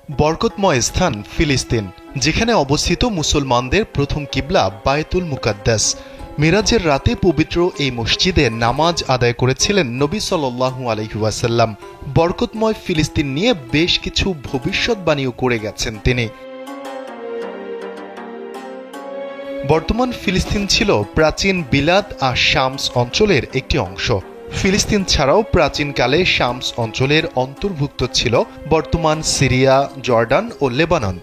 বরকতময় স্থান ফিলিস্তিন, যেখানে অবস্থিত মুসলমানদের প্রথম কিবলা বায়তুল মুকাদ্দাস। মিরাজের রাতে পবিত্র এই মসজিদে নামাজ আদায় করেছিলেন নবী সাল্লাল্লাহু আলাইহি ওয়াসাল্লাম। বরকতময় ফিলিস্তিন নিয়ে বেশ কিছু ভবিষ্যৎবাণীও করে গেছেন তিনি। বর্তমান ফিলিস্তিন ছিল প্রাচীন বিলাদ আর শামস অঞ্চলের একটি অংশ। ফিলিস্তিন ছাড়াও প্রাচীনকালে শামস অঞ্চলের অন্তর্ভুক্ত ছিল বর্তমান সিরিয়া, জর্ডান ও লেবানন।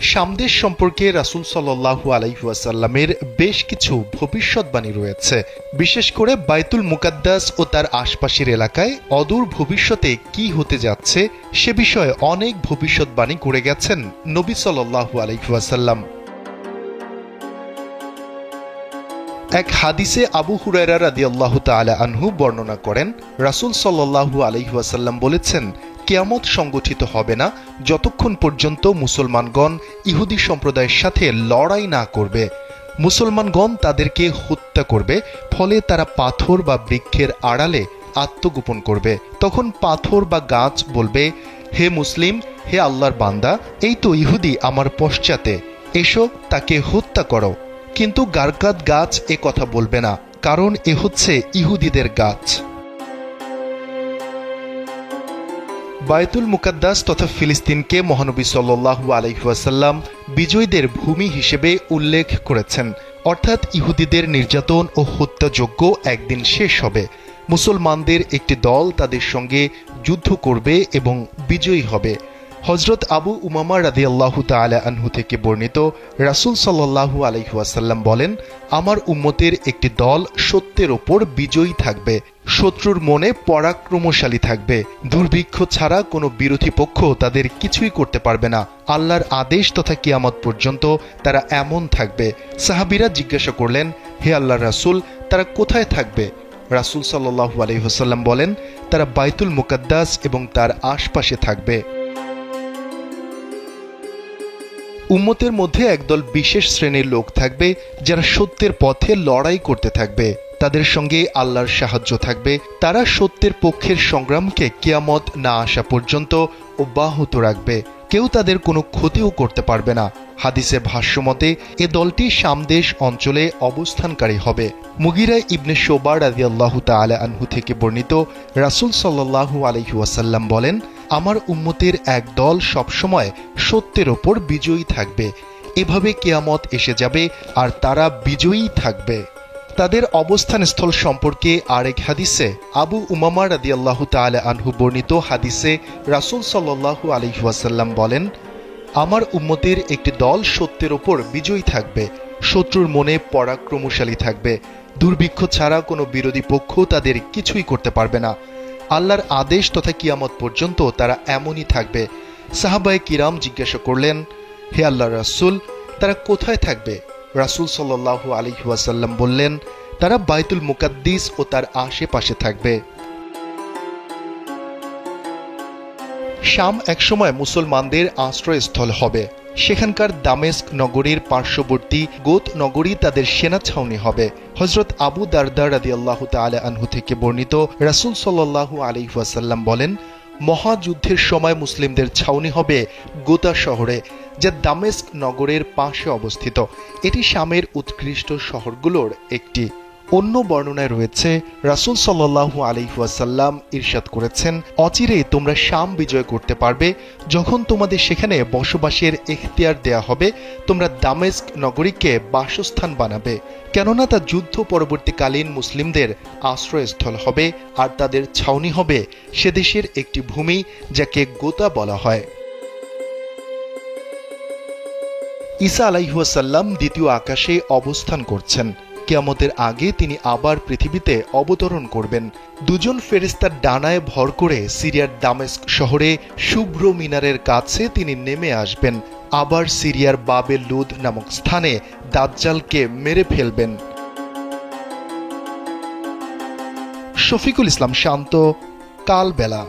শাম দেশ সম্পর্কে রাসূল সাল্লাল্লাহু আলাইহি ওয়াসাল্লামের বেশ কিছু ভবিষ্যৎবাণী রয়েছে। বিশেষ করে বাইতুল মুকাদ্দাস ও তার আশপাশের এলাকায় অদূর ভবিষ্যতে কি হতে যাচ্ছে সে বিষয়ে অনেক ভবিষ্যৎবাণী করে গেছেন নবী সাল্লাল্লাহু আলাইহি ওয়াসাল্লাম। এক হাদিসে আবু হুরায়রা রাদিয়াল্লাহু তাআলা আনহু বর্ণনা করেন, রাসূল সাল্লাল্লাহু আলাইহি ওয়াসাল্লাম বলেছেন, কিয়ামত সংগঠিত হবে না যতক্ষণ পর্যন্ত মুসলমানগণ ইহুদি সম্প্রদায়ের সাথে লড়াই না করবে। মুসলমানগণ তাদেরকে হত্যা করবে, ফলে তারা পাথর বা বৃক্ষের আড়ালে আত্মগোপন করবে। তখন পাথর বা গাছ বলবে, হে মুসলিম, হে আল্লাহর বান্দা, এই তো ইহুদি আমার পশ্চাতে, এসো তাকে হত্যা করো। কিন্তু গারকাত গাছ এ কথা বলবে না, কারণ এ হচ্ছে ইহুদিদের গাছ। বায়তুল মুকাদ্দাস তথা ফিলিস্তিনকে মহানবী সাল্লাল্লাহু আলাইহি ওয়াসাল্লাম বিজয়ীদের ভূমি হিসেবে উল্লেখ করেছেন, অর্থাৎ ইহুদিদের নির্যাতন ও হত্যাযজ্ঞ একদিন শেষ হবে। মুসলমানদের একটি দল তাদের সঙ্গে যুদ্ধ করবে এবং বিজয়ী হবে। হযরত আবু উমামা রাদিয়াল্লাহু তাআলা আনহু থেকে বর্ণিত, রাসূল সাল্লাল্লাহু আলাইহি ওয়াসাল্লাম বলেন, আমার উম্মতের একটি দল সত্যের ওপর বিজয়ী থাকবে, শত্রুর মনে পরাক্রমশালী থাকবে। দুর্ভিক্ষ ছাড়া কোনো বিরোধী পক্ষ তাদের কিছুই করতে পারবে না। আল্লাহর আদেশ তথা কিয়ামত পর্যন্ত তারা এমন থাকবে। সাহাবীরা জিজ্ঞাসা করলেন, হে আল্লাহর রাসূল, তারা কোথায় থাকবে? রাসূল সাল্লাল্লাহু আলাইহি ওয়াসাল্লাম বলেন, তারা বাইতুল মুকাদ্দাস এবং তার আশপাশে থাকবে। উম্মতের মধ্যে একদল বিশেষ শ্রেণীর লোক থাকবে যারা সত্যের পথে লড়াই করতে থাকবে, তাদের সঙ্গে আল্লাহর সাহায্য থাকবে। তারা সত্যের পক্ষের সংগ্রামকে কিয়ামত না আসা পর্যন্ত অব্যাহত রাখবে, কেউ তাদের কোনো ক্ষতিও করতে পারবে না। হাদিসে ভাষ্যমতে এ দলটি শাম দেশ অঞ্চলে অবস্থানকারী হবে। মুগিরা ইবনে শুবা রাদিয়াল্লাহু তাআলা আনহু থেকে বর্ণিত, রাসূল সাল্লাল্লাহু আলাইহি ওয়াসাল্লাম বলেন, আমার উম্মতের এক দল সবসময় সত্যের ওপর বিজয়ী থাকবে। এভাবে কিয়ামত এসে যাবে আর তারা বিজয়ী থাকবে। তাদের অবস্থানস্থল সম্পর্কে আরেক হাদিসে আবু উমামা রাদিয়াল্লাহু তাআলা আনহু বর্ণিত হাদিসে রাসূল সাল্লাল্লাহু আলাইহি ওয়াসাল্লাম বলেন, আমার উম্মতের একটি দল সত্যের ওপর বিজয়ী থাকবে, শত্রুর মনে পরাক্রমশালী থাকবে। দুর্ভিক্ষ ছাড়া কোনো বিরোধী পক্ষ তাদের কিছুই করতে পারবে না। আল্লাহর আদেশ তথা কিয়ামত পর্যন্ত তারা এমনই থাকবে। সাহাবায়ে কিরাম জিজ্ঞাসা করলেন, হে আল্লাহর রাসূল, তারা কোথায় থাকবে? রাসূল সাল্লাল্লাহু আলাইহি ওয়াসাল্লাম বললেন, তারা বাইতুল মুকাদ্দিস ও তার আশেপাশে থাকবে। শাম একসময় মুসলমানদের আশ্রয়স্থল হবে। সেখানকার দামেস্ক নগরীর পার্শ্ববর্তী গোত নগরী তাদের সেনা ছাউনি হবে। হযরত আবু দারদা রাদিয়াল্লাহু তাআলা আনহু থেকে বর্ণিত, রাসূল সাল্লাল্লাহু আলাইহি ওয়াসাল্লাম বলেন, মহাযুদ্ধের সময় মুসলিমদের ছাউনি হবে গোতা শহরে, যা দামেস্ক নগরের পাশে অবস্থিত। এটি শামের উৎকৃষ্ট শহরগুলোর একটি। অন্য বর্ণনায় রয়েছে, রাসূল সাল্লাল্লাহু আলাইহি ওয়াসাল্লাম ইরশাদ করেছেন, অচিরেই তোমরা শাম বিজয় করতে পারবে। যখন তোমাদের সেখানে বসবাসের এখতিয়ার দেয়া হবে, তোমরা দামেস্ক নগরীকে বাসস্থান বানাবে, কেননা তা যুদ্ধ পরবর্তীকালীন মুসলিমদের আশ্রয়স্থল হবে আর তাদের ছাউনি হবে সে দেশের একটি ভূমি যাকে গোতা বলা হয়। ঈসা আলাইহিস সালাম দ্বিতীয় আকাশে অবস্থান করছেন। কিয়ামতের আগে তিনি আবার পৃথিবীতে অবতরণ করবেন। দুজন ফেরেশতার ডানায় ভর করে সিরিয়ার দামেস্ক শহরে শুভ্র মিনারের কাছে তিনি নেমে আসবেন। আবার সিরিয়ার বাবেল লুদ নামক স্থানে দাজ্জালকে মেরে ফেলবেন। শফিকুল ইসলাম শান্ত, কালবেলা।